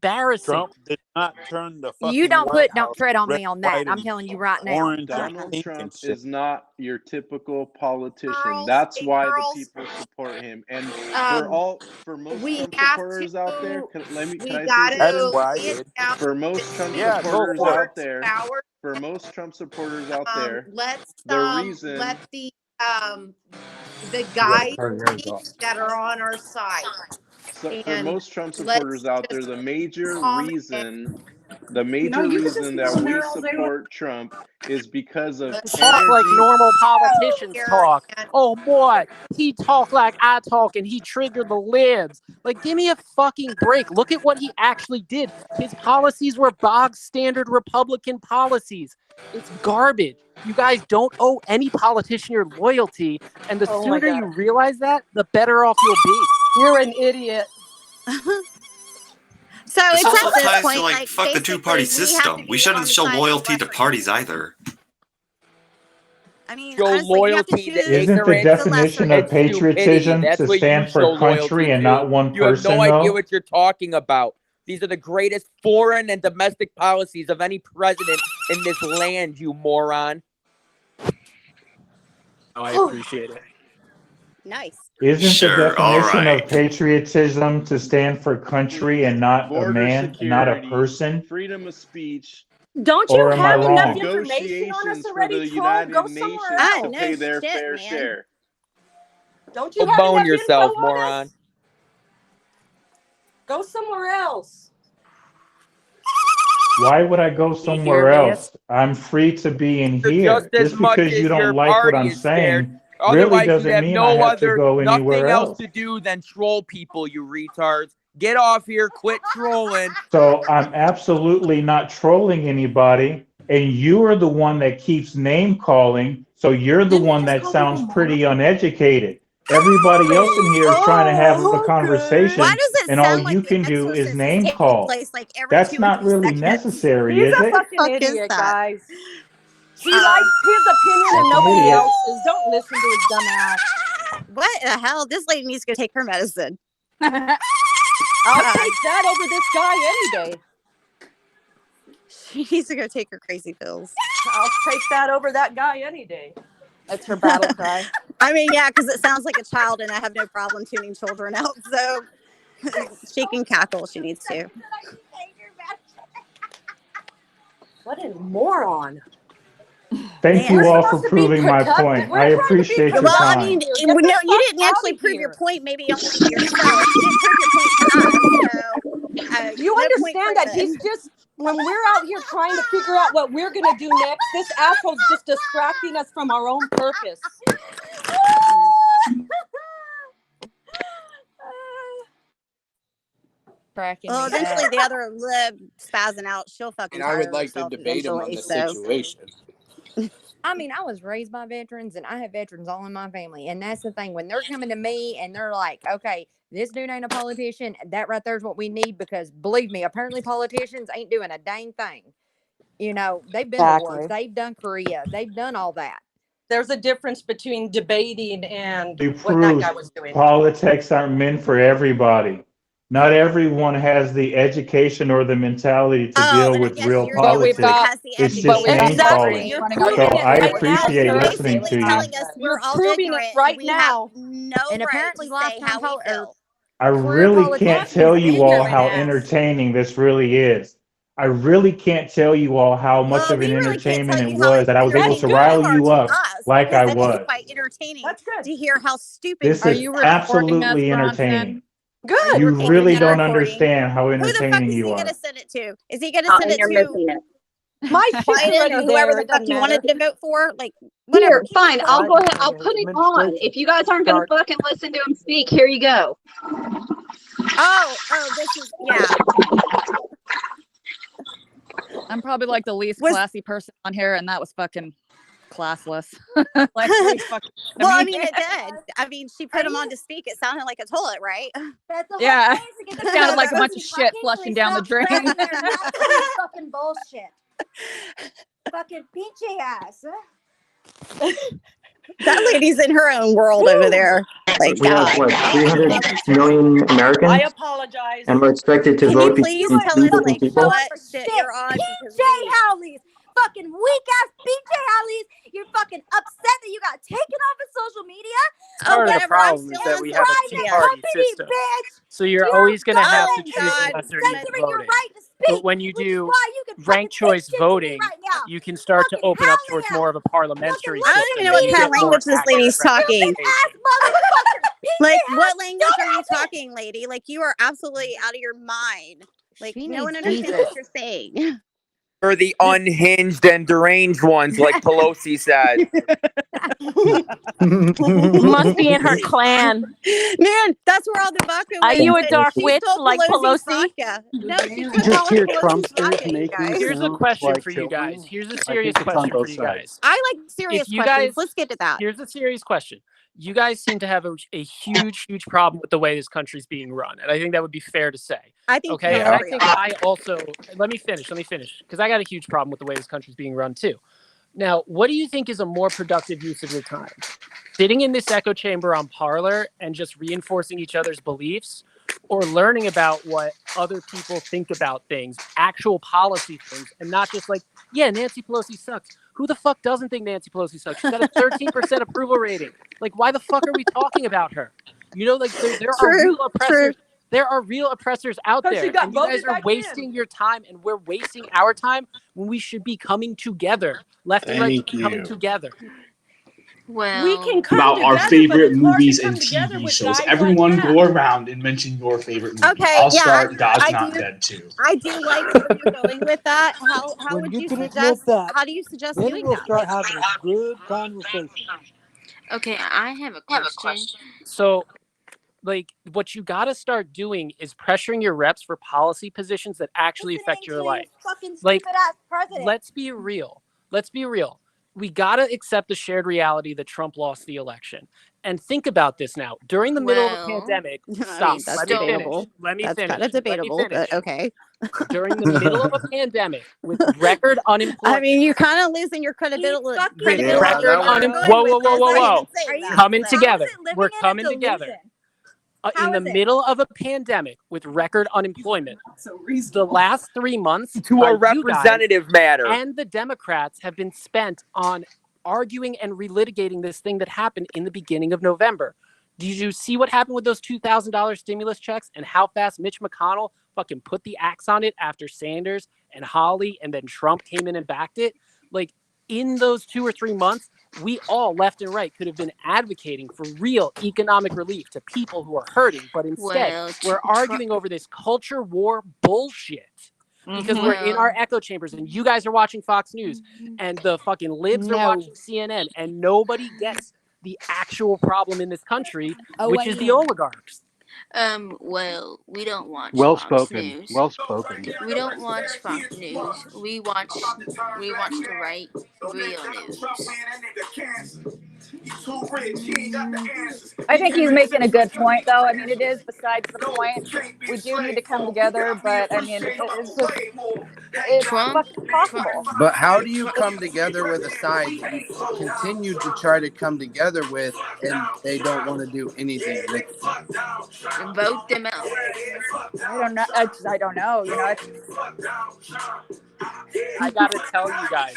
embarrassing. Trump did not turn the fucking You don't White don't House tread on red, me on that. white, I'm and telling you right now. orange and Donald pink Trump and shit. is not your typical politician. Girls, That's big why girls. the people support him. And for most We Trump have supporters out there, to. can We I got say That is to something? why I get did. down For most Trump Yeah, go supporters for it. out there, for most Trump supporters out there, Let's the reason let the guys that are on our side. for And most Trump let's supporters out there, just the major calm reason that we support Trump is because of Talk like energy. normal politicians here talk. and- Oh boy, he talk like I talk and he triggered the libs. Like, give me a fucking break. Look at what he actually did. His policies were bog standard Republican policies. It's garbage. You guys don't owe any politician your loyalty, and the sooner you realize that, the better off you'll be. You're an idiot. So This it's also at this ties point, to like fuck the two-party system. We shouldn't show loyalty to parties either. I mean, Show honestly, you have to loyalty to choose Isn't the ignorance definition and of patriotism stupidity. That's to what stand you for show country loyalty and to. not one You have person, no idea though? what you're talking about. These are the greatest foreign and domestic policies of any president in this land, you moron. Oh, I appreciate it. Nice. Isn't Sure, the definition alright. of patriotism to stand for country and not a Border man, not a security, person? freedom of speech, Don't you Or am I have enough wrong? information on us negotiations for already, the troll? United Go somewhere Nations to else. pay their shit, fair man. share. Don't you Go have bone enough yourself, info on moron. us? Go somewhere else. Why would I go somewhere hear me? else? I'm free to be in You're here. just as Just much because as you your don't like what party I'm is scared. saying really Otherwise, you'd doesn't have mean I no have to other, go nothing anywhere else else. to do than troll people, you retards. Get off here, quit trolling. So I'm absolutely not trolling anybody, and you are the one that keeps name calling, so you're the one that sounds pretty uneducated. Everybody else in here is trying to have a conversation, Why does it and all sound like you The can do is Exorcist is name taking call. place like every That's 2 or not 3 really seconds? necessary, He's is a it? fucking Fuck is idiot, that? guys. He likes his opinion and Fucking nobody idiot. else's. Don't listen to his dumb ass. What the hell? This lady needs to go take her medicine. I'll take that over this guy any day. She needs to go take her crazy pills. I'll take that over that guy any day. That's her battle cry. I mean, yeah, because it sounds like a child, and I have no problem tuning children out. So she can cackle if she needs to. What a moron. Thank Man. you all We're for supposed to be proving my productive. point. We're I trying to be appreciate your Well, I time. mean, Get no, the you fuck didn't out actually of prove your here. point. Maybe only to yourself. You didn't prove your point to us. So You no point understand that proven. he's just, when we're out here trying to figure out what we're going to do next, this asshole's just distracting us from our own purpose. Cracking Well, me eventually up. the other lib spazzing out. She'll fucking And I tire would like to herself debate him on eventually. this So situation. I mean, I was raised by veterans and I have veterans all in my family. And that's the thing. When they're coming to me and they're like, okay, this dude ain't a politician, that right there is what we need, because believe me, apparently politicians ain't doing a dang thing. You know, they've been to wars, they've done Korea, they've done all that. There's a difference between debating and You what that prove guy was doing. politics aren't meant for everybody. Not everyone has the education or the mentality to deal and I with guess real you're the only politics. one that has the It's just education. name Exactly. calling. You're So proving So it I right now, appreciate sir. listening Basically to you. telling us You're we're all proving ignorant it right and we have now. no And right apparently to say how we feel. I career really can't politicians tell are you all ignorant how ass. entertaining this really is. I really can't tell you all how much Well, of we an really can't entertainment tell it you how was that I was able entertaining to you rile are you to up us, like because I then it's was. quite entertaining That's good. to hear how stupid This you is sound. absolutely entertaining. Good. You Okay, really you're don't recording. understand how Who the fuck entertaining is you he are. going to send it to? Is he going to send it to My shit's Biden or already whoever there. the It fuck doesn't you matter. wanted to vote for? Like, whatever. Here, fine. I'll go ahead. I'll put it on. If you guys aren't going to fucking listen to him speak, here you go. Oh, this is, yeah. I'm probably like the least classy person on here, and that was fucking classless. Like, really fucking, Well, I mean, it did. I mean, she put him on to speak. It sounded like a toilet, right? That's the whole yeah, it sounded like a bunch of shit flushing down the drain. Fucking bullshit. Fucking pinche ass. That lady's in her own world over there. Like, We have, God. what, 300 million Americans? I apologize. And we're expected to Can you vote please between tell three us, different like, people? what shit you're on? Because PJ Howleys, fucking weak ass PJ Howleys, you're fucking upset that you got taken off of social media. Part of the whatever, I'm problem is still that on we have a social media. two-party Company, system. bitch. So you're Dear always going to have to God, choose God, the lesser evil censoring your voting. right to speak. But when you which is do why you can ranked fucking choice say shit to me voting, right now. you can start to Fucking open up howling towards out. more of a parliamentary I don't system. even know what and you kind of get more language this accurate lady's talking. representation. Ass motherfucker. Like, what language are you talking, lady? Like, you are absolutely out of your mind. Like, She no one needs understands Jesus. what you're saying. For the unhinged and deranged ones, like Pelosi said. Must be in her clan. Man, that's where all the vodka Are went. you a And dark she witch stole like Pelosi's Pelosi? vodka. No, she You took just all of hear Pelosi's Trumpsters vodka, you making guys. Here's a sounds question like for you children. guys. Here's a I serious think it's on question for both you sides. guys. I like serious If you questions. guys, Let's get to that. here's a serious question. You guys seem to have a huge problem with the way this country's being run. And I think that would be fair to say. I think Okay. you're And I real. think I also, let me finish, because I got a huge problem with the way this country's being run too. Now, what do you think is a more productive use of your time? Sitting in this echo chamber on Parler and just reinforcing each other's beliefs, or learning about what other people think about things, actual policy things, and not just like, yeah, Nancy Pelosi sucks. Who the fuck doesn't think Nancy Pelosi sucks? She's got a 13% approval rating. Like, why the fuck are we talking about her? You know, like there are real oppressors. There are real oppressors out Because there, she got and you guys voted are back wasting in. your time, and we're wasting our time when we should be coming together. Left and right Thank should be coming you. together. Well, We can come About our together, but favorite it's hard to movies come and together TV with shows. guys Everyone like that. go around and mention your favorite movie. Okay, I'll yeah, start. God's I Not do. Dead too. I do like where you're going with that. How When would you you can admit suggest? that, How do you suggest then doing we'll that? start having a good conversation. okay, I have a question. So, like, what you got to start doing is pressuring your reps for policy positions that actually affect your life. Fucking Like, stupid ass president. let's be real. We got to accept the shared reality that Trump lost the election. And think about this now. During the middle of a pandemic, I mean, that's debatable. Let me That's finish. kind of debatable, but okay. During the middle of a pandemic with record unemployment. I mean, you're kind of losing your credibility. With record unemployment. Whoa. Coming together. We're coming together. In the middle of a pandemic with record unemployment, the last 3 months To by a you guys representative matter. and the Democrats have been spent on arguing and relitigating this thing that happened in the beginning of November. Did you see what happened with those $2,000 stimulus checks and how fast Mitch McConnell fucking put the axe on it after Sanders and Hawley and then Trump came in and backed it? Like, in those 2 or 3 months, we all, left and right, could have been advocating for real economic relief to people who are hurting. But instead, we're arguing over this culture war bullshit because we're in our echo chambers and you guys are watching Fox News and the fucking libs are watching CNN and nobody gets the actual problem in this country, which is the oligarchs. Well, we don't watch Well Fox spoken. News. Well spoken. We don't watch Fox News. We watch the right real news. I think he's making a good point, though. I mean, it is besides the point. We do need to come together, but I mean, it's fucking possible. But how do you come together with a side that you continue to try to come together with and they don't want to do anything with it? Vote them out. I don't know. I don't know. You know, I gotta tell you guys,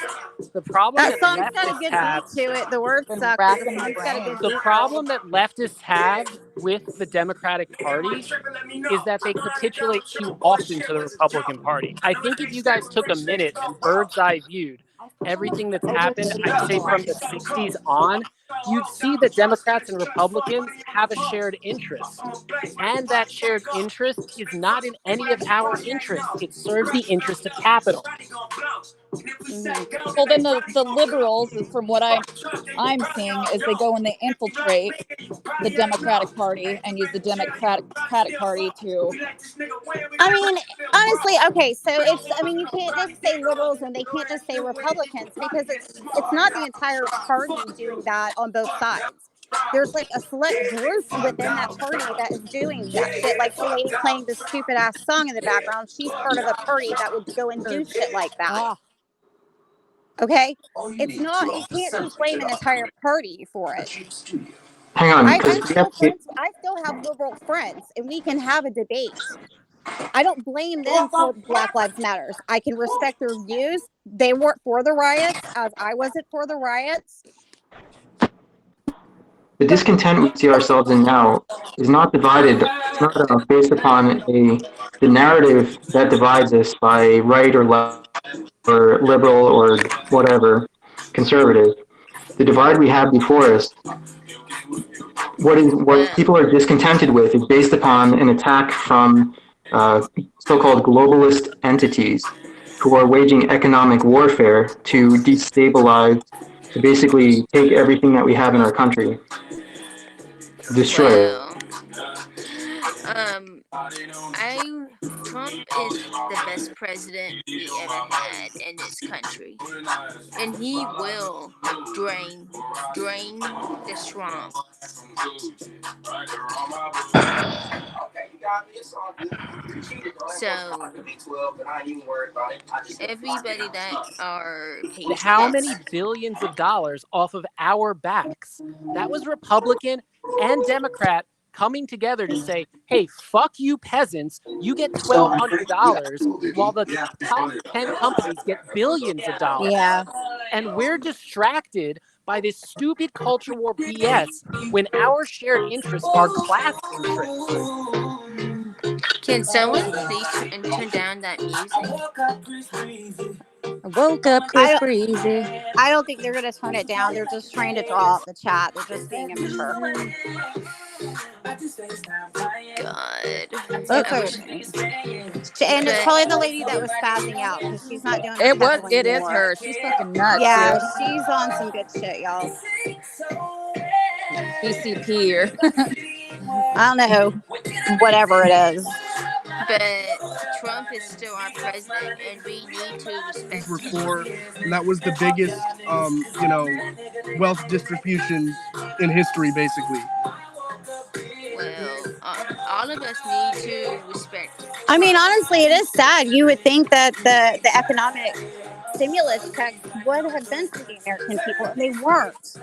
the problem That song's got a leftists good have, beat to it. The words suck, but the song's got a good the beat. problem that leftists have with the Democratic Party is that they capitulate too often to the Republican Party. I think if you guys took a minute and bird's eye viewed everything that's happened, I'd say from the 60s on, you'd see that Democrats and Republicans have a shared interest. And that shared interest is not in any of our interests. It serves the interest of capital. Well, then the liberals, from what I'm seeing, is they go and they infiltrate the Democratic Party and use the Democratic Party to. I mean, honestly, okay, so I mean, you can't just say liberals and they can't just say Republicans because it's not the entire party doing that on both sides. There's like a select group within that party that is doing that shit. Like the lady playing this stupid ass song in the background, she's part of a party that would go and do shit like that. Okay, it's not. You can't just blame an entire party for it. Hang on, I'm because still friends. I still have liberal friends, and we can have a debate. I don't blame them for Black Lives Matters. I can respect their views. They weren't for the riots, as I wasn't for the riots. the discontent we see ourselves in now is not divided. It's not based upon the narrative that divides us by right or left or liberal or whatever, conservative. The divide we have before us, what people are discontented with, is based upon an attack from so-called globalist entities who are waging economic warfare to destabilize, to basically take everything that we have in our country, destroy it. Trump is the best president we ever had in this country, and he will drain the swamp. So everybody that are patriots. How many billions of dollars off of our backs? That was Republican and Democrat coming together to say, hey, fuck you peasants, you get $1,200 while the top 10 companies get billions of dollars. Yeah. And we're distracted by this stupid culture war BS when our shared interests are class interests. Can someone please turn down that music? I woke up Chris Breezy. I don't think they're going to turn it down. They're just trying to draw out the chat. They're just being immature. God. It's okay. And it's probably the lady that was spazzing out because she's not doing It is her. She's fucking nuts. Yeah, dude. she's on some good shit, y'all. PCP or I don't know. Whatever it is. But Trump is still our president, and we need to respect him. And that was the biggest, wealth distribution in history, basically. Well, all of us need to respect Trump. I mean, honestly, it is sad. You would think that the economic stimulus checks would have been for the American people, and they weren't.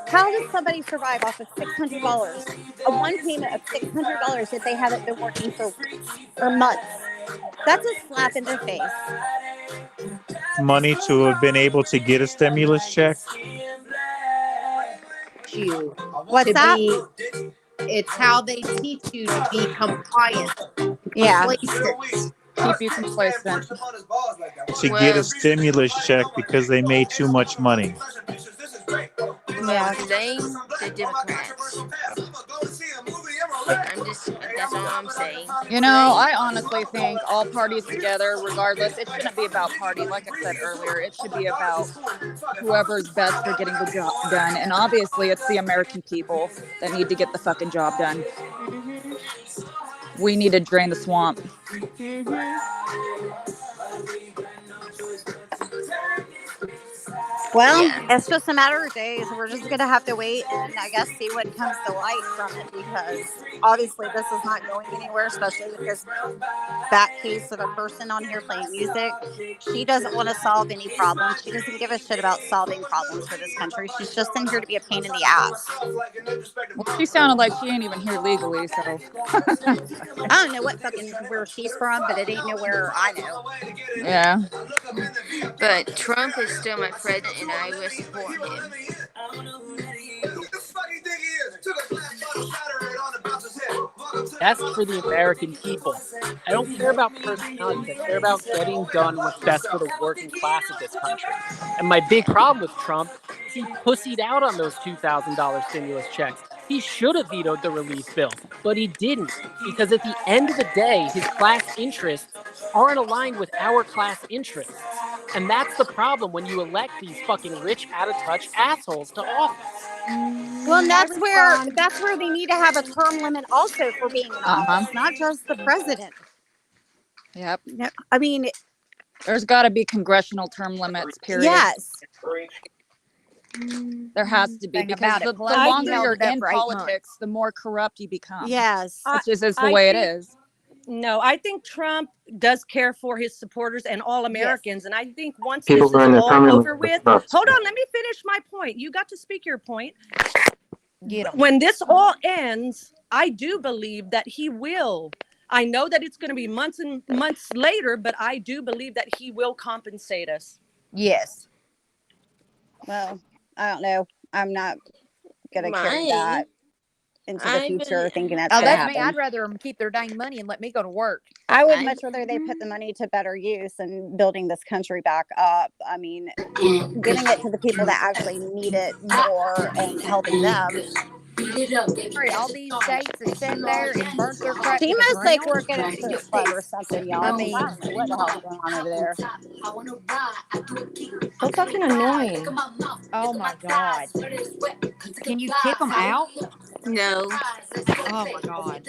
How does somebody survive off of $600? A one payment of $600 if they haven't been working for weeks or months? That's a slap in the face. Money to have been able to get a stimulus check. What's that? It's how they teach you to be compliant. Yeah. Complacent. keep you complacent. To get a stimulus check because they made too much money. Yeah, blame the Democrats. That's all I'm saying. You know, I honestly think all parties together, regardless, it shouldn't be about party. Like I said earlier, it should be about whoever's best for getting the job done. And obviously, it's the American people that need to get the fucking job done. Mm-hmm. We need to drain the swamp. Mm-hmm. Well, it's just a matter of days. We're just going to have to wait and I guess see what comes to light from it, because obviously this is not going anywhere, especially with this back case of a person on here playing music. She doesn't want to solve any problems. She doesn't give a shit about solving problems for this country. She's just in here to be a pain in the ass. Well, she sounded like she ain't even here legally, so. I don't know where she's from, but it ain't nowhere I know. Yeah. But Trump is still my president, and I will support him. That's for the American people. I don't care about personalities. I care about getting done what's best for the working class of this country. And my big problem with Trump is he pussied out on those $2,000 stimulus checks. He should have vetoed the relief bill, but he didn't, because at the end of the day, his class interests aren't aligned with our class interests. And that's the problem when you elect these fucking rich, out-of-touch assholes to office. Well, that's where they need to have a term limit also for being in office, not just the president. Yep. I mean, there's got to be congressional term limits, period. Yes. There has to be, because the longer you're in politics, the more corrupt you become. Yes. It's just the way it is. No, I think Trump does care for his supporters and all Americans. Yes. And I think once People this are is in their all permanent over with, trust. hold on, let me finish my point. You got to speak your point. Get 'em. When this all ends, I do believe that he will. I know that it's going to be months and months later, but I do believe that he will compensate us. Yes. Well, I don't know. I'm not gonna carry Mine. that into the I future, believe. thinking that's Oh, gonna that's me. happen. I'd rather them keep their dang money and let me go to work. I would I much rather they put the money to better use and building this country back up. I mean, giving it to the people that actually need it more and helping them. Sorry, all these states that sat there and burnt their crap to the FEMA's like ground. working its butt or something, y'all. I 'cause I mean, don't know what the hell's going on over there. So fucking annoying. oh my God. Can you kick them out? No. Oh my God.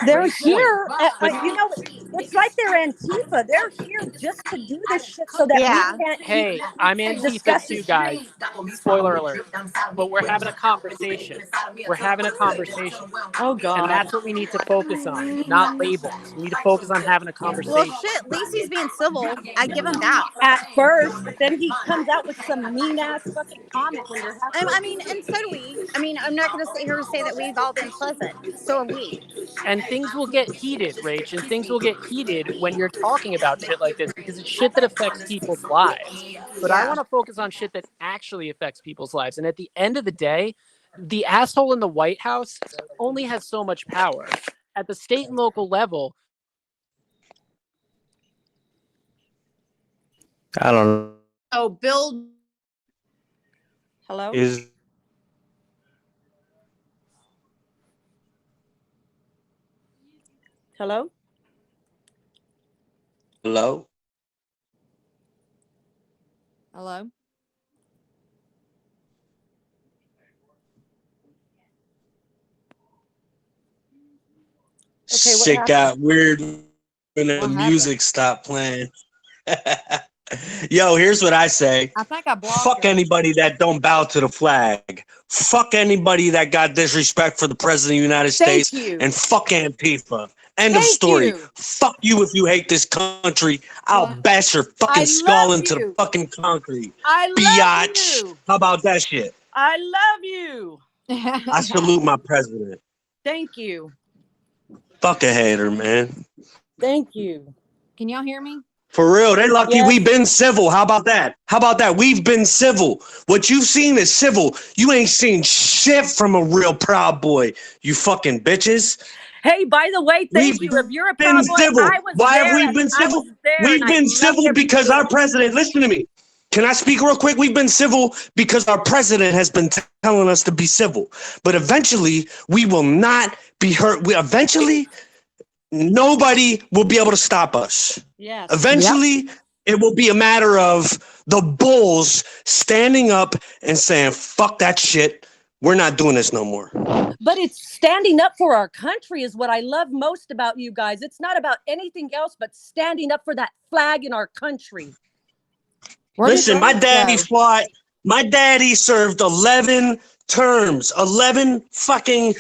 They're here. You know, it's like they're Antifa. They're here just to do this shit so that we Yeah. can't keep Hey, I'm Antifa discussing. too, guys. Spoiler alert. But we're having a conversation. We're having a conversation. Oh And God. that's what we need to focus on, not labels. We need to focus on having a Well, conversation. shit. At least he's being civil. I give him that. At first, but then he comes out with some mean ass fucking comment when there has to. I mean, and so do we. I mean, I'm not going to sit here and say that we've all been pleasant. So are we. And things will get heated, Rach, and things will get heated when you're talking about shit like this because it's shit that affects people's lives. But I Yeah. want to focus on shit that actually affects people's lives. And at the end of the day, the asshole in the White House only has so much power. At the state and local level, I don't know. So Bill Hello? Is Hello? hello? Hello? Okay, what Shit happened? got weird when the What music stopped playing. Yo, here's what I say. I think I blocked Fuck her. anybody that don't bow to the flag. Fuck anybody that got disrespect for the president of the United Thank States. you. And fuck Antifa. End of Thank story. you. Fuck you if you hate this country. I'll Well, bash your fucking I skull love into the you. fucking concrete. I love Biatch. you. How about that shit? I love you. I salute my president. Thank you. Fuck a hater, man. Thank you. can y'all hear me? For real, they lucky Yes. we've been civil. How about that? How about that? We've been civil. What you've seen is civil. You ain't seen shit from a real Proud Boy, you fucking bitches. Hey, by the way, thank We've you. If you're a been Proud Boy, civil. I was Why have there. we been I civil? was there, We've and I been loved civil every because bit our of it. president, listen to me. Can I speak real quick? We've been civil because our president has been telling us to be civil. But eventually, we will not be hurt. Eventually, nobody will be able to stop us. Yes. Eventually, it will be a matter of the bulls standing up and saying, fuck that shit. We're not doing this no more. But it's standing up for our country is what I love most about you guys. It's not about anything else but standing up for that flag in our country. Listen, my daddy fought. My daddy served 11 terms, 11 fucking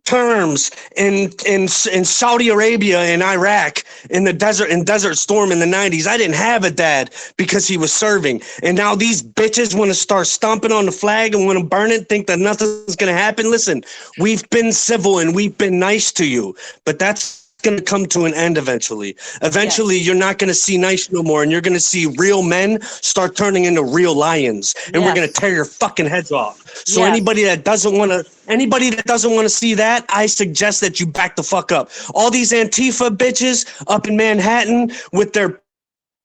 terms in Saudi Arabia and Iraq in Desert Storm in the 90s. I didn't have a dad because he was serving. And now these bitches want to start stomping on the flag and want to burn it, think that nothing's going to happen. Listen, we've been civil and we've been nice to you, but that's going to come to an end eventually. Eventually, you're not going to see nice no more, and you're going to see real men start turning into real lions, and we're going to tear your fucking heads off. So anybody that doesn't want to see that, I suggest that you back the fuck up. All these Antifa bitches up in Manhattan with their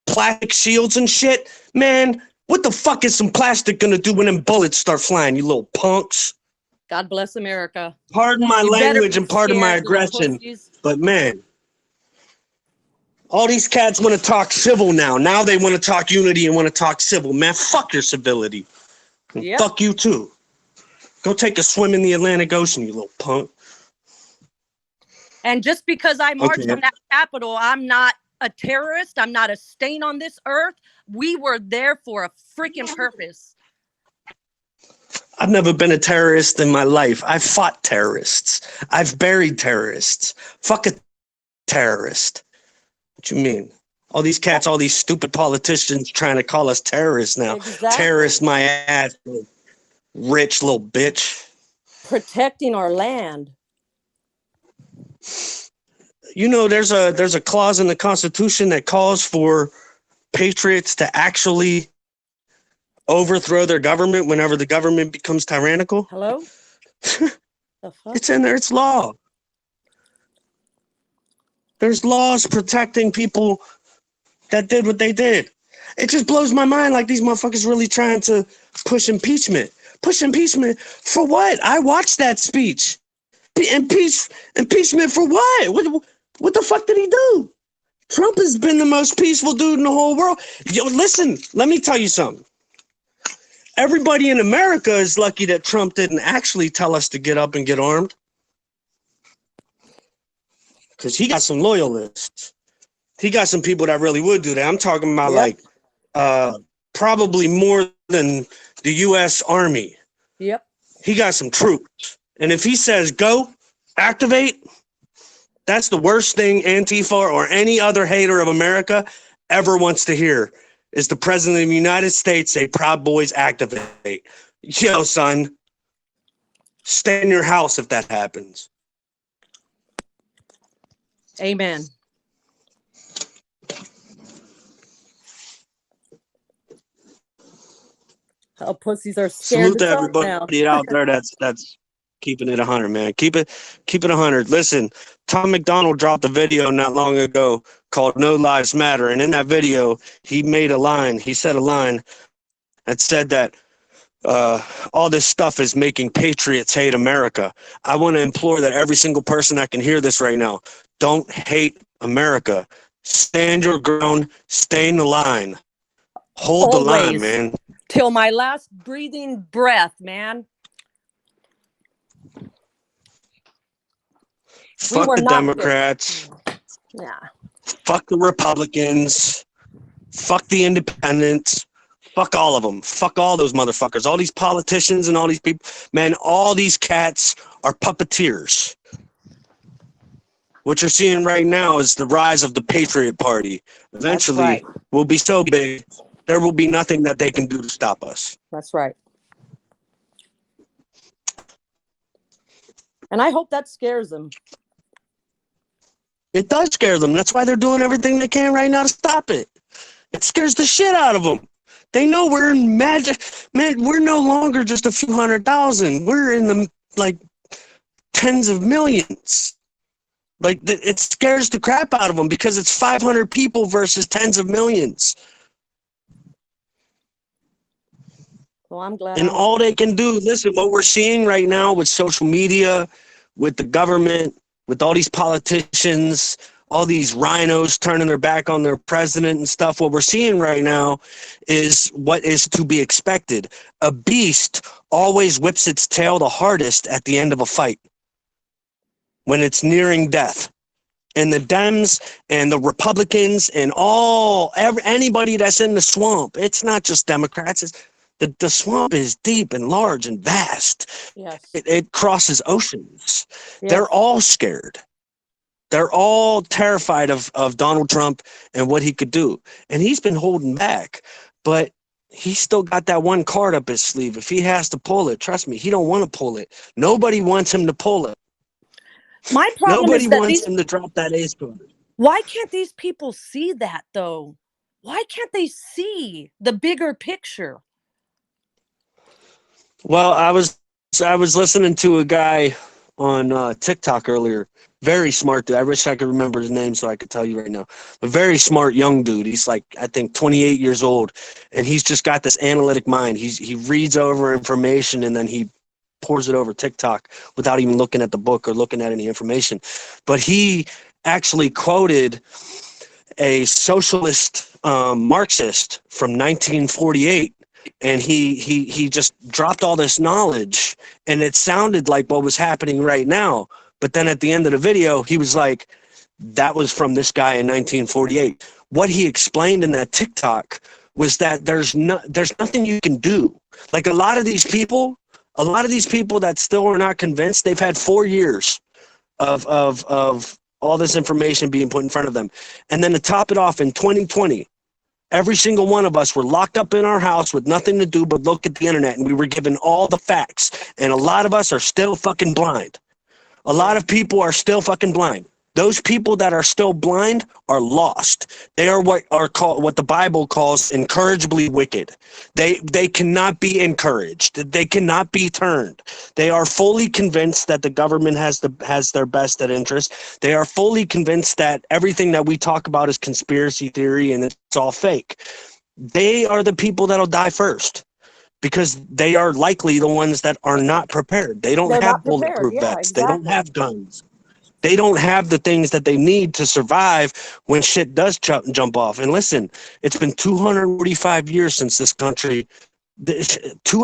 plastic shields and shit, man, what the fuck is some plastic going to do when them bullets start flying, you little punks? God bless America. Pardon my You better language be and pardon my scared, little aggression, pussies. but man, all these cats want to talk civil now. Now they want to talk unity and want to talk civil. Man, fuck your civility. And fuck you too. Go take a swim in the Atlantic Ocean, you little punk. And just because I marched Okay. on that Capitol, I'm not a terrorist. I'm not a stain on this earth. We were there for a freaking purpose. I've never been a terrorist in my life. I've fought terrorists. I've buried terrorists. Fuck a terrorist. What you mean? All these cats, all these stupid politicians trying to call us terrorists now. Exactly. Terrorist my ass, rich little bitch. Protecting our land. You know, there's a clause in the Constitution that calls for patriots to actually overthrow their government whenever the government becomes tyrannical. Hello? The fuck? It's in there. It's law. There's laws protecting people that did what they did. It just blows my mind like these motherfuckers really trying to push impeachment. Push impeachment for what? I watched that speech. Impeachment for what? What the fuck did he do? Trump has been the most peaceful dude in the whole world. Yo, listen, let me tell you something. Everybody in America is lucky that Trump didn't actually tell us to get up and get armed. Because he got some loyalists. He got some people that really would do that. I'm talking about probably more than the U.S. Army. Yep. He got some troops. And if he says go, activate, that's the worst thing Antifa or any other hater of America ever wants to hear is the president of the United States say, Proud Boys activate. Yo, son, stay in your house if that happens. Amen. How pussies are scared Salute to to talk now. everybody out there that's keeping it 100, man. Keep it 100. Listen, Tom McDonald dropped a video not long ago called No Lives Matter. And in that video, he said a line that said that all this stuff is making patriots hate America. I want to implore that every single person that can hear this right now, don't hate America. Stand your ground, stay in the line. Hold the line, man. Till my last breathing breath, man. Fuck the Democrats. Yeah. Fuck the Republicans. Fuck the independents. Fuck all of them. Fuck all those motherfuckers. All these politicians and all these people. Man, all these cats are puppeteers. What you're seeing right now is the rise of the Patriot Party. Eventually, we'll be so big, there will be nothing that they can do to stop us. That's right. And I hope that scares them. It does scare them. That's why they're doing everything they can right now to stop it. It scares the shit out of them. They know we're in magic. Man, we're no longer just a few 100,000. We're in the, tens of millions. It scares the crap out of them because it's 500 people versus tens of millions. Well, I'm glad. And all they can do, listen, what we're seeing right now with social media, with the government, with all these politicians, all these rhinos turning their back on their president and stuff, what we're seeing right now is what is to be expected. A beast always whips its tail the hardest at the end of a fight, when it's nearing death. And the Dems and the Republicans and anybody that's in the swamp, it's not just Democrats. The swamp is deep and large and vast. Yes. It crosses oceans. Yes. They're all scared. They're all terrified of Donald Trump and what he could do. And he's been holding back. But he's still got that one card up his sleeve. If he has to pull it, trust me, he don't want to pull it. Nobody wants him to pull it. My problem Nobody is that wants him to drop that ace card. Why can't these people see that, though? Why can't they see the bigger picture? Well, I was listening to a guy on TikTok earlier. Very smart dude. I wish I could remember his name so I could tell you right now. A very smart young dude. He's I think 28 years old, and he's just got this analytic mind. He reads over information and then he pours it over TikTok without even looking at the book or looking at any information. But he actually quoted a socialist Marxist from 1948. And he just dropped all this knowledge, and it sounded like what was happening right now. But then at the end of the video, he was like, that was from this guy in 1948. What he explained in that TikTok was that there's nothing you can do. A lot of these people, A lot of these people that still are not convinced, they've had 4 years of all this information being put in front of them. And then to top it off, in 2020, every single one of us were locked up in our house with nothing to do but look at the internet, and we were given all the facts. And a lot of us are still fucking blind. A lot of people are still fucking blind. Those people that are still blind are lost. They are what the Bible calls incorrigibly wicked. They cannot be encouraged. They cannot be turned. They are fully convinced that the government has their best at interest. They are fully convinced that everything that we talk about is conspiracy theory and it's all fake. They are the people that'll die first, because they are likely the ones that are not prepared. They don't have bulletproof vests. They don't have guns. They don't have the things that they need to survive when shit does jump off. And listen, it's been 245 years since this country,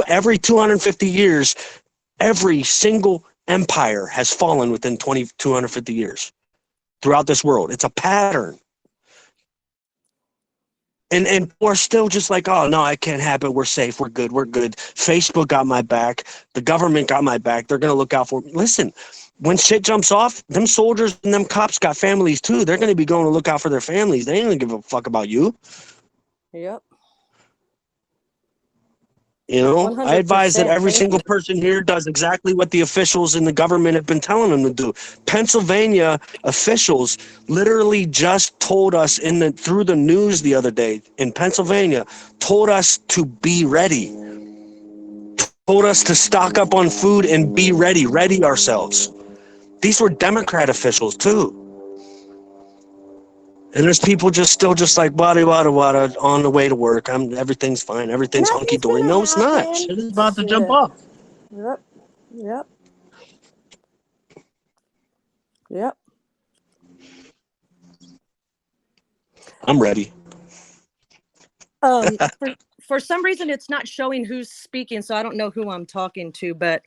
every 250 years, every single empire has fallen within 250 years throughout this world. It's a pattern. And we're still just like, oh, no, I can't have it. We're safe. We're good. We're good. Facebook got my back. The government got my back. They're going to look out for me. Listen, when shit jumps off, them soldiers and them cops got families too. They're going to be going to look out for their families. They ain't going to give a fuck about you. Yep. You know, I advise that every Thank single you. person here does exactly what the officials in the government have been telling them to do. Pennsylvania officials literally just told us through the news the other day in Pennsylvania, told us to be ready. Told us to stock up on food and be ready ourselves. These were Democrat officials too. And there's people still like wada on the way to work. Everything's fine. Everything's hunky dory. No, it's not. Shit is about to jump off. Yep. I'm ready. For some reason, it's not showing who's speaking, so I don't know who I'm talking to, but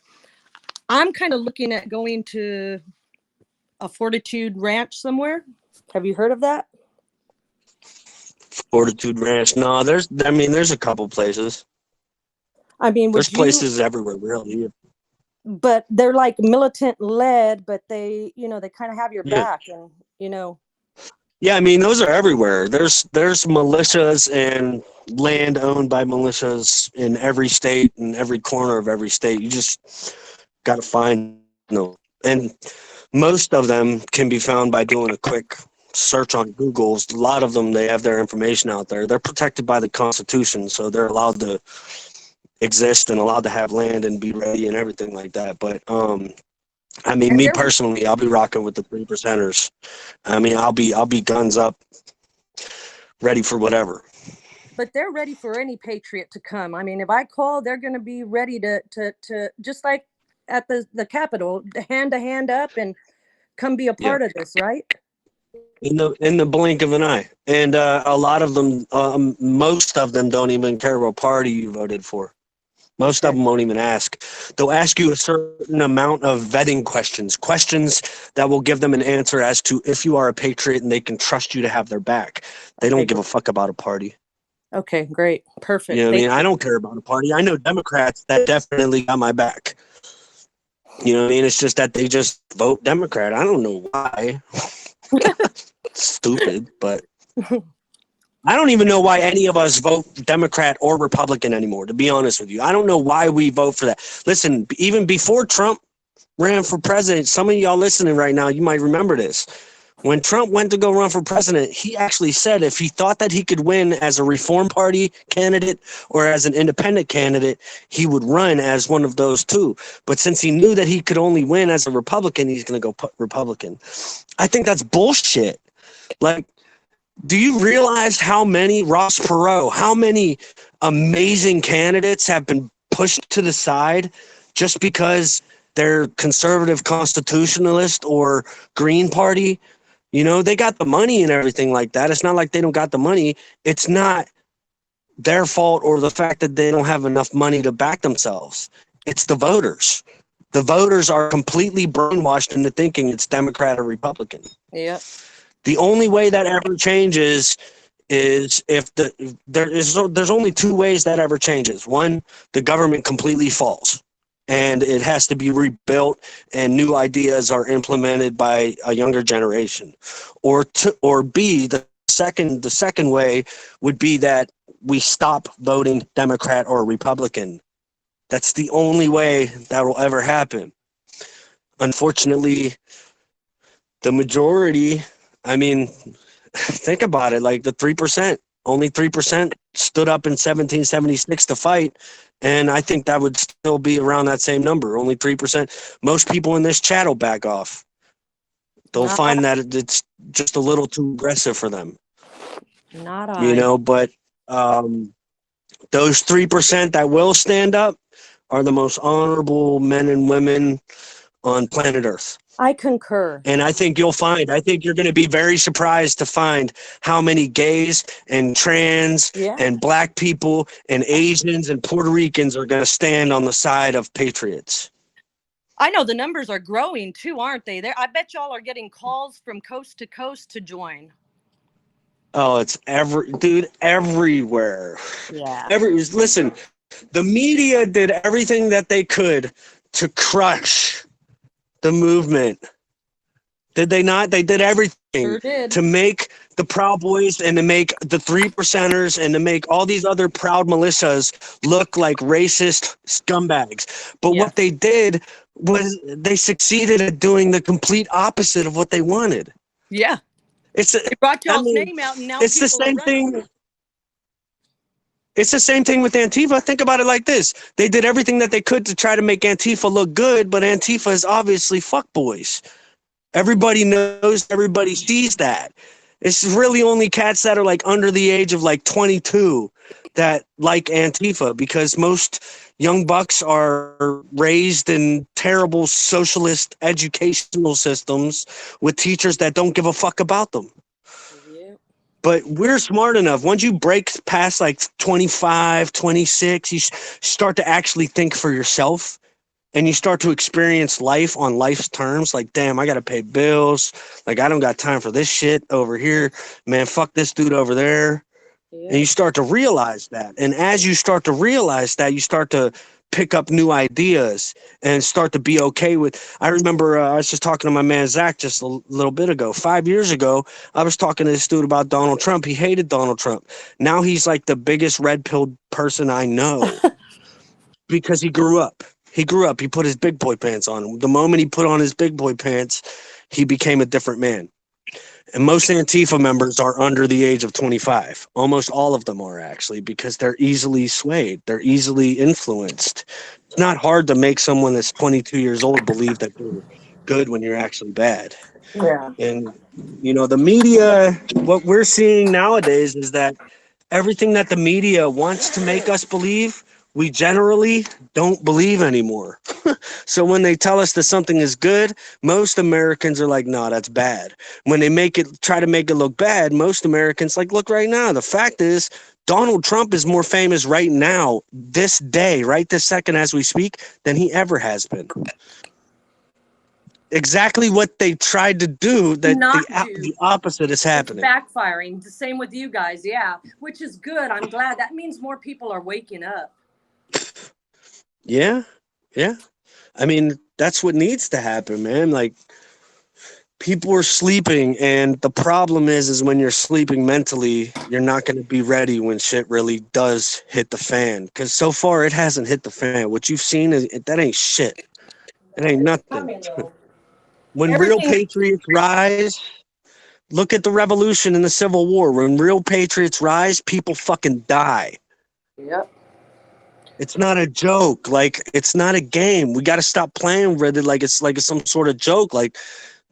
I'm kind of looking at going to a Fortitude Ranch somewhere. Have you heard of that? Fortitude Ranch. No, there's a couple places. I mean, there's places everywhere, really. But they're like militant led, but they kind of have your back, and Yeah, I mean, those are everywhere. There's militias and land owned by militias in every state, in every corner of every state. You just got to find them. And most of them can be found by doing a quick search on Google. A lot of them, they have their information out there. They're protected by the Constitution, so they're allowed to exist and allowed to have land and be ready and everything like that. But I mean, me personally, I'll be rocking with the 3%ers. I mean, I'll be guns up, ready for whatever. But they're ready for any patriot to come. I mean, if I call, they're going to be ready to just like at the Capitol, hand to hand up and come be a part of this, right? In the blink of an eye. And a lot of them, most of them don't even care what party you voted for. Most of them won't even ask. They'll ask you a certain amount of vetting questions that will give them an answer as to if you are a patriot and they can trust you to have their back. They don't give a fuck about a party. Okay, great. Perfect. You know what I mean? I don't care about a party. I know Democrats that definitely got my back. You know what I mean? It's just that they just vote Democrat. I don't know why. Stupid, but I don't even know why any of us vote Democrat or Republican anymore, to be honest with you. I don't know why we vote for that. Listen, even before Trump ran for president, some of y'all listening right now, you might remember this. When Trump went to go run for president, he actually said if he thought that he could win as a Reform Party candidate or as an independent candidate, he would run as one of those two. But since he knew that he could only win as a Republican, he's going to go Republican. I think that's bullshit. Like, do you realize how many, Ross Perot, how many amazing candidates have been pushed to the side just because they're conservative constitutionalist or Green Party? You know, they got the money and everything like that. It's not like they don't got the money. It's not their fault or the fact that they don't have enough money to back themselves. It's the voters. The voters are completely brainwashed into thinking it's Democrat or Republican. Yeah. The only way that ever changes is if there's only two ways that ever changes. One, the government completely falls and it has to be rebuilt, and new ideas are implemented by a younger generation. Or B, the second way would be that we stop voting Democrat or Republican. That's the only way that will ever happen. Unfortunately, the majority, I mean, think about it, like the 3%, only 3% stood up in 1776 to fight, and I think that would still be around that same number, only 3%. Most people in this chat will back off. They'll Not find that it's just a little too aggressive for them, not you I. know, but those 3% that will stand up are the most honorable men and women on planet Earth. I concur. And I think you're going to be very surprised to find how many gays and trans and black people and Asians and Puerto Ricans are going to stand on the side of patriots. I know the numbers are growing too, aren't they? I bet y'all are getting calls from coast to coast to join. Oh, it's everywhere. Yeah. Listen, the media did everything that they could to crush the movement. Did they not? They did everything to make the Proud Boys and to make the 3%ers and to make all these other proud militias look like racist scumbags. But what they did was they succeeded at doing the complete opposite of what they wanted. Yeah. They brought y'all's name out, and now it's the same thing. It's the same thing with Antifa. Think about it like this. They did everything that they could to try to make Antifa look good, but Antifa is obviously fuckboys. Everybody knows, everybody sees that. It's really only cats that are like under the age of like 22 that like Antifa, because most young bucks are raised in terrible socialist educational systems with teachers that don't give a fuck about them. But we're smart enough. Once you break past like 25, 26, you start to actually think for yourself. And you start to experience life on life's terms. Like, damn, I got to pay bills. Like, I don't got time for this shit over here. Man, fuck this dude over there. Yeah. And you start to realize that. And as you start to realize that, you start to pick up new ideas and start to be okay with. I remember I was just talking to my man Zach just a little bit ago. 5 years ago, I was talking to this dude about Donald Trump. He hated Donald Trump. Now he's like the biggest red-pilled person I know because he grew up. He grew up. He put his big boy pants on. The moment he put on his big boy pants, he became a different man. And most Antifa members are under the age of 25. Almost all of them are, actually, because they're easily swayed. They're easily influenced. It's not hard to make someone that's 22 years old believe that they're good when you're actually bad. Yeah. And, you know, the media, what we're seeing nowadays is that everything that the media wants to make us believe, we generally don't believe anymore. So when they tell us that something is good, most Americans are like, no, that's bad. When they try to make it look bad, most Americans like, look right now. The fact is, Donald Trump is more famous right now, this day, right this second as we speak, than he ever has been. Exactly what they tried to do, the opposite is happening. It's backfiring. The same with you guys, yeah, which is good. I'm glad. That means more people are waking up. Yeah. I mean, that's what needs to happen, man. Like, people are sleeping, and the problem is when you're sleeping mentally, you're not going to be ready when shit really does hit the fan. Because so far, it hasn't hit the fan. What you've seen, that ain't shit. It ain't nothing. When real patriots rise, look at the revolution and the Civil War. When real patriots rise, people fucking die. Yep. It's not a joke. Like, it's not a game. We got to stop playing with it like it's some sort of joke. Like,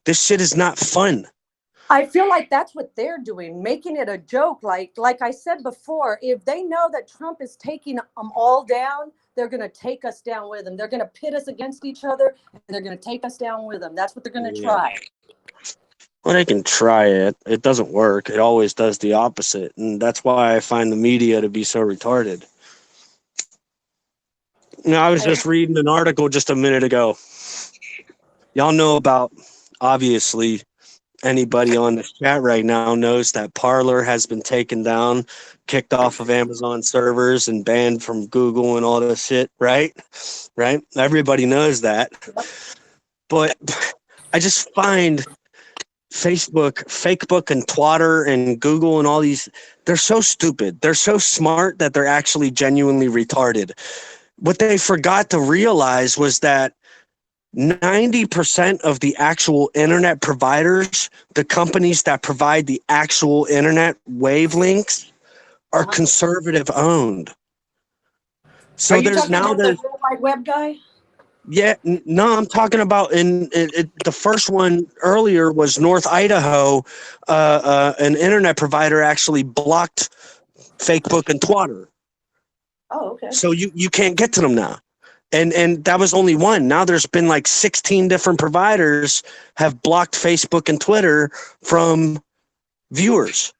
this shit is not fun. I feel like that's what they're doing, making it a joke. Like I said before, if they know that Trump is taking them all down, they're going to take us down with him. They're going to pit us against each other, and they're going to take us down with them. That's what they're going to try. Well, they can try it. It doesn't work. It always does the opposite. And that's why I find the media to be so retarded. Now, I was just reading an article just a minute ago. Y'all know about, obviously, anybody on the chat right now knows that Parler has been taken down, kicked off of Amazon servers, and banned from Google and all this shit, right? Right? Everybody knows that. But I just find Facebook, Fakebook, and Twitter and Google and all these, they're so stupid. They're so smart that they're actually genuinely retarded. What they forgot to realize was that 90% of the actual internet providers, the companies that provide the actual internet wavelengths, are conservative owned. So Are you there's talking now about there's the World Wide Web guy? yeah, no, I'm talking about the first one earlier was North Idaho. An internet provider actually blocked Fakebook and Twitter. Oh, okay. So you can't get to them now. And that was only one. Now there's been like 16 different providers have blocked Facebook and Twitter from viewers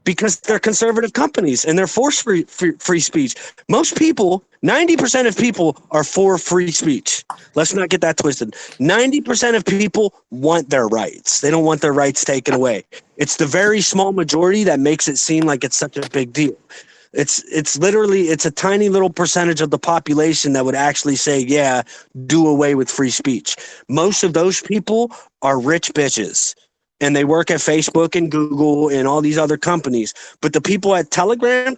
because they're conservative companies and they're for free speech. Most people, 90% of people are for free speech. Let's not get that twisted. 90% of people want their rights. They don't want their rights taken away. It's the very small majority that makes it seem like it's such a big deal. It's literally, it's a tiny little percentage of the population that would actually say, yeah, do away with free speech. Most of those people are rich bitches and they work at Facebook and Google and all these other companies. But the people at Telegram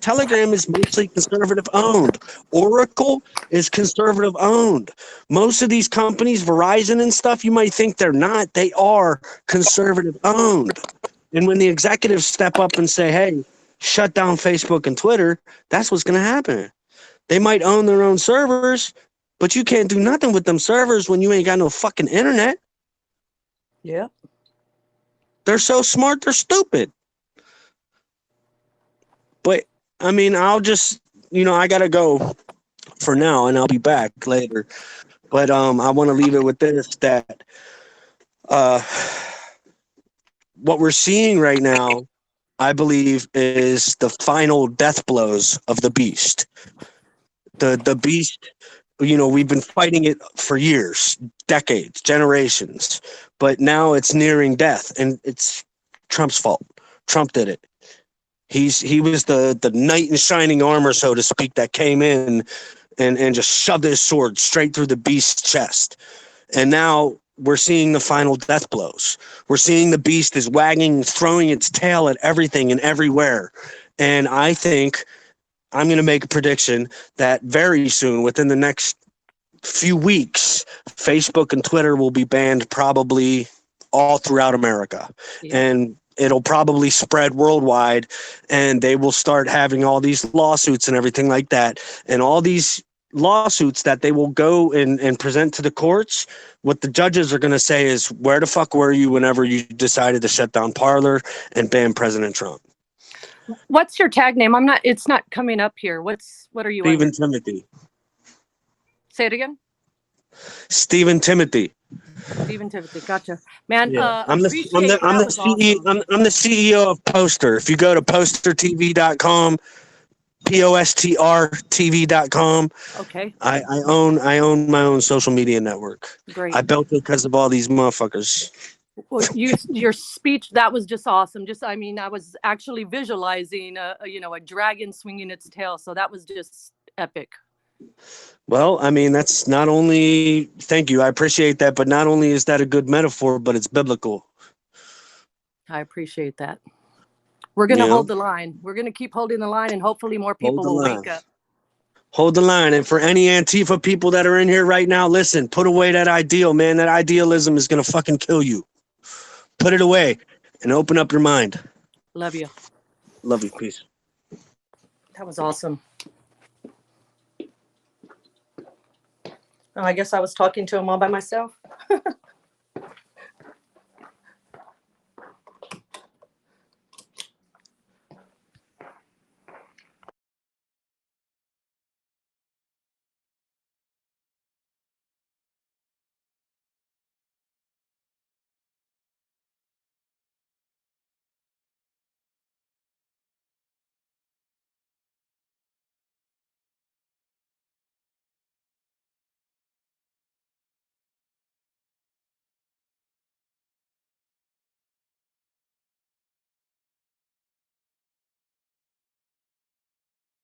is mostly conservative owned. Oracle is conservative owned. Most of these companies, Verizon and stuff, you might think they're not. They are conservative owned. And when the executives step up and say, hey, shut down Facebook and Twitter, that's what's going to happen. They might own their own servers, but you can't do nothing with them servers when you ain't got no fucking internet. Yeah. They're so smart, they're stupid. But, I mean, I'll just, I got to go for now, and I'll be back later. But I want to leave it with this, that what we're seeing right now, I believe, is the final death blows of the beast. The beast, we've been fighting it for years, decades, generations, but now it's nearing death, and it's Trump's fault. Trump did it. He was the knight in shining armor, so to speak, that came in and just shoved his sword straight through the beast's chest. And now we're seeing the final death blows. We're seeing the beast is wagging, throwing its tail at everything and everywhere. And I think I'm going to make a prediction that very soon, within the next few weeks, Facebook and Twitter will be banned probably all throughout America. Yeah. And it'll probably spread worldwide, and they will start having all these lawsuits and everything like that. And all these lawsuits that they will go and present to the courts, what the judges are going to say is, where the fuck were you whenever you decided to shut down Parler and ban President Trump? What's your tag name? It's not coming up here. What are you? Stephen Timothy. Say it again. Stephen Timothy. Stephen Timothy. Gotcha. Man, yeah. I'm the CEO of Poster. If you go to postertv.com, postrtv.com. Okay. I own my own social media network. Great. I built it because of all these motherfuckers. Well, your speech, that was just awesome. I was actually visualizing a dragon swinging its tail, so that was just epic. Well, I mean, that's not only, thank you, I appreciate that, but not only is that a good metaphor, but it's biblical. I appreciate that. We're going to hold the line. We're going to keep holding the line, and hopefully more people will wake up. Hold the line. And for any Antifa people that are in here right now, listen, put away that ideal, man. That idealism is going to fucking kill you. Put it away and open up your mind. Love you. Love you. Peace. That was awesome. Oh, I guess I was talking to him all by myself.